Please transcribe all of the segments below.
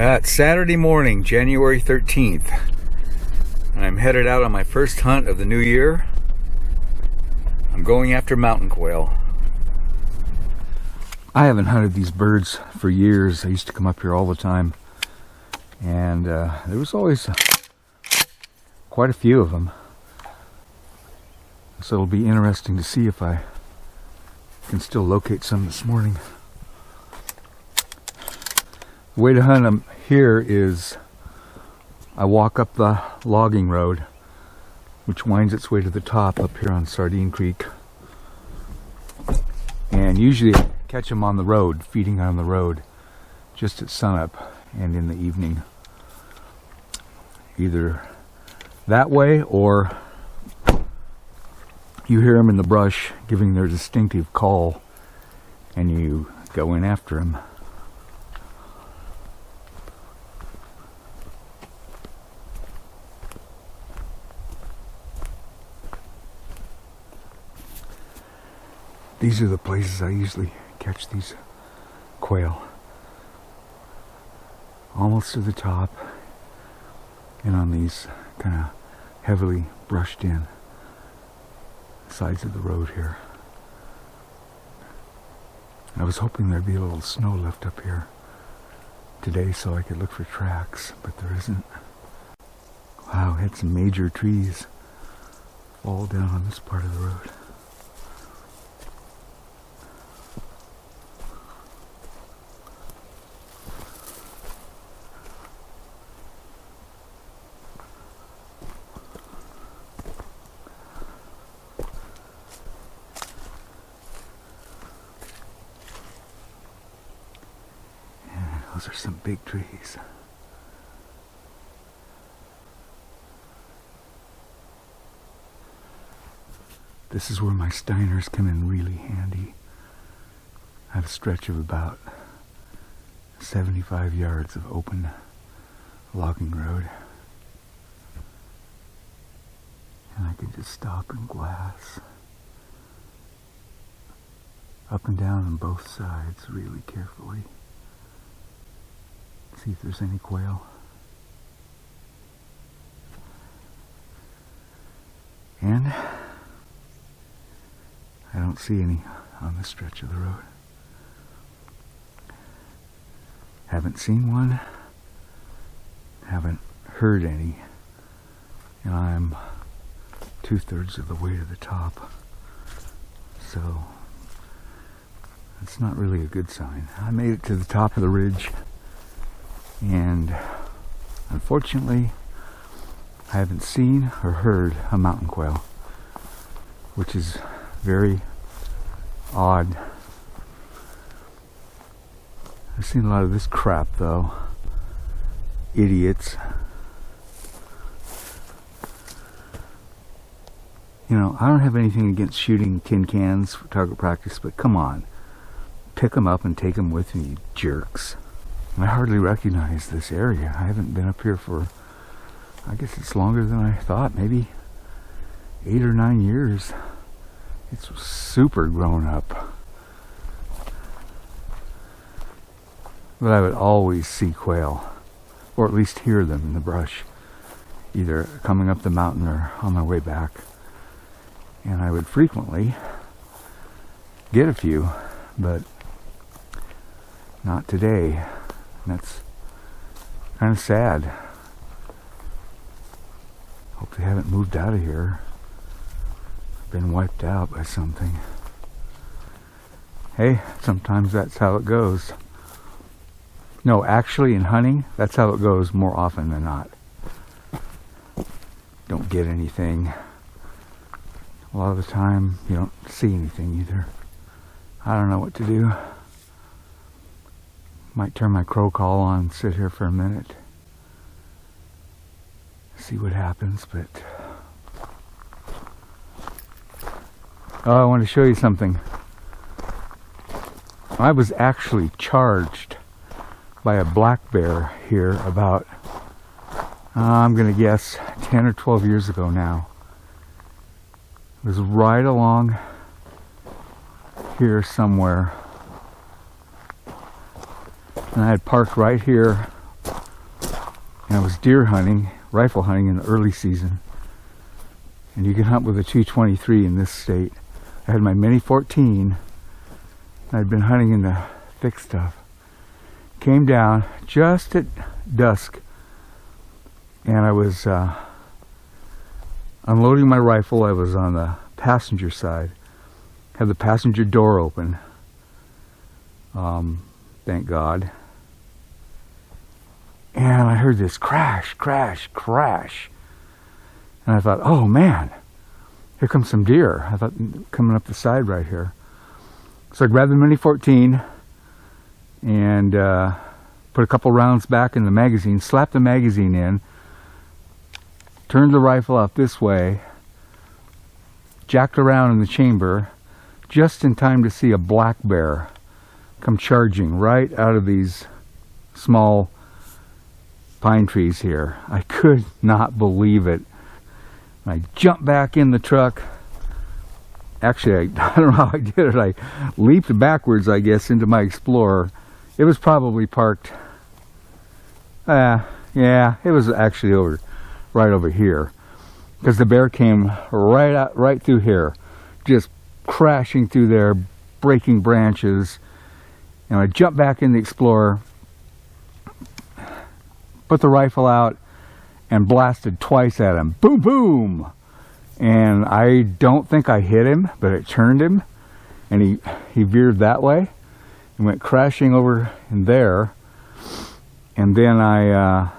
It's Saturday morning, January 13th. I'm headed out on my first hunt of the new year. I'm going after mountain quail. I haven't hunted these birds for years. I used to come up here all the time, and there was always quite a few of them. So it'll be interesting to see if I can still locate some this morning. The way to hunt them here is I walk up the logging road, which winds its way to the top up here on Sardine Creek. And usually I catch them on the road, feeding on the road, just at sunup and in the evening. Either that way, or you hear them in the brush giving their distinctive call and you go in after them. These are the places I usually catch these quail. Almost to the top and on these kind of heavily brushed in sides of the road here. I was hoping there'd be a little snow left up here today so I could look for tracks, but there isn't. Wow, had some major trees fall down on this part of the road. Those are some big trees. This is where my Steiners come in really handy. I have a stretch of about 75 yards of open logging road. And I can just stop and glass up and down on both sides really carefully. See if there's any quail. And I don't see any on this stretch of the road. Haven't seen one. Haven't heard any. And I'm 2/3 of the way to the top. So it's not really a good sign. I made it to the top of the ridge. And unfortunately, I haven't seen or heard a mountain quail, which is very odd. I've seen a lot of this crap though. Idiots. You know, I don't have anything against shooting tin cans for target practice, but come on. Pick them up and take them with you, you jerks. I hardly recognize this area. I haven't been up here for, I guess it's longer than I thought, maybe 8 or 9 years. It's super grown up. But I would always see quail, or at least hear them in the brush, either coming up the mountain or on my way back. And I would frequently get a few, but not today. And that's kind of sad. Hope they haven't moved out of here. Been wiped out by something. Hey, sometimes that's how it goes. No, actually in hunting, that's how it goes more often than not. Don't get anything. A lot of the time, you don't see anything either. I don't know what to do. Might turn my crow call on and sit here for a minute. See what happens, but... Oh, I want to show you something. I was actually charged by a black bear here about, I'm going to guess, 10 or 12 years ago now. It was right along here somewhere. And I had parked right here I was deer hunting, rifle hunting in the early season. And you can hunt with a 223 in this state. I had my Mini 14. I'd been hunting in the thick stuff. Came down just at dusk, and I was unloading my rifle. I was on the passenger side. Had the passenger door open. Thank God. And I heard this crash, crash, crash. And I thought, oh man, here comes some deer. I thought, coming up the side right here. So I grabbed the Mini 14 and put a couple rounds back in the magazine, slapped the magazine in, turned the rifle out this way, jacked around in the chamber, just in time to see a black bear come charging right out of these small pine trees here. I could not believe it. I jumped back in the truck. Actually, I don't know how I did it. I leaped backwards, I guess, into my Explorer. It was probably parked. Yeah, it was actually right over here, because the bear came right through here, just crashing through there, breaking branches. And I jumped back in the Explorer, put the rifle out, and blasted twice at him. Boom, boom! And I don't think I hit him, but it turned him, and he veered that way and went crashing over in there. And then I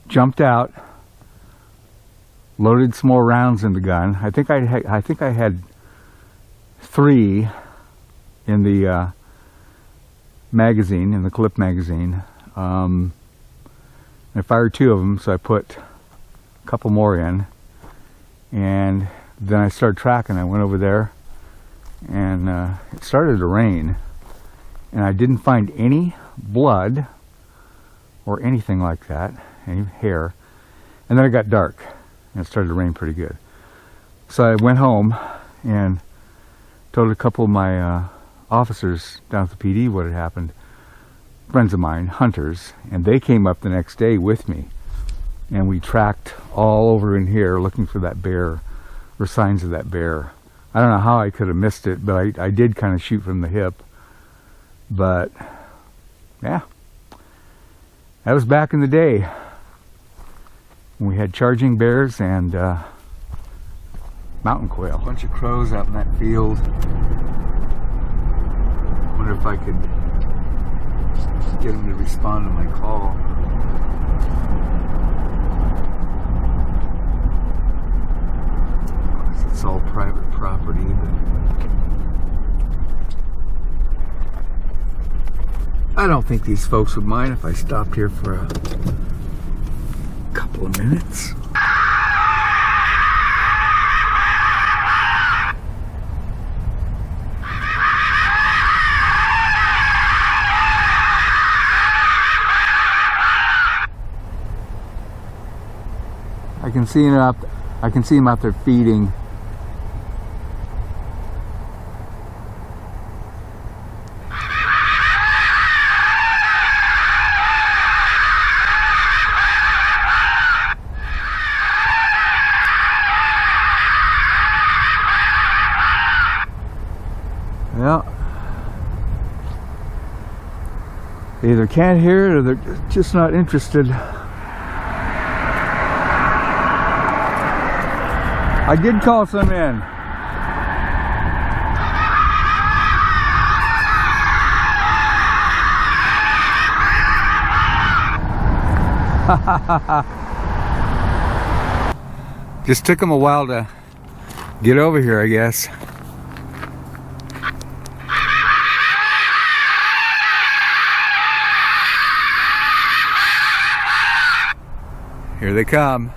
jumped out, loaded some more rounds in the gun. I think I had 3 in the magazine, in the clip magazine. I fired 2 of them, so I put a couple more in. And then I started tracking. I went over there, and it started to rain. And I didn't find any blood or anything like that, any hair. And then it got dark, and it started to rain pretty good. So I went home and told a couple of my officers down at the PD what had happened. Friends of mine, hunters, and they came up the next day with me, and we tracked all over in here looking for that bear, or signs of that bear. I don't know how I could have missed it, but I did kind of shoot from the hip. But yeah, that was back in the day when we had charging bears and mountain quail. A bunch of crows out in that field. Wonder if I could get them to respond to my call. It's all private property, but I don't think these folks would mind if I stopped here for a couple of minutes. I can see him out there feeding. Well, they either can't hear it or they're just not interested. I did call some in. Just took them a while to get over here, I guess. Here they come.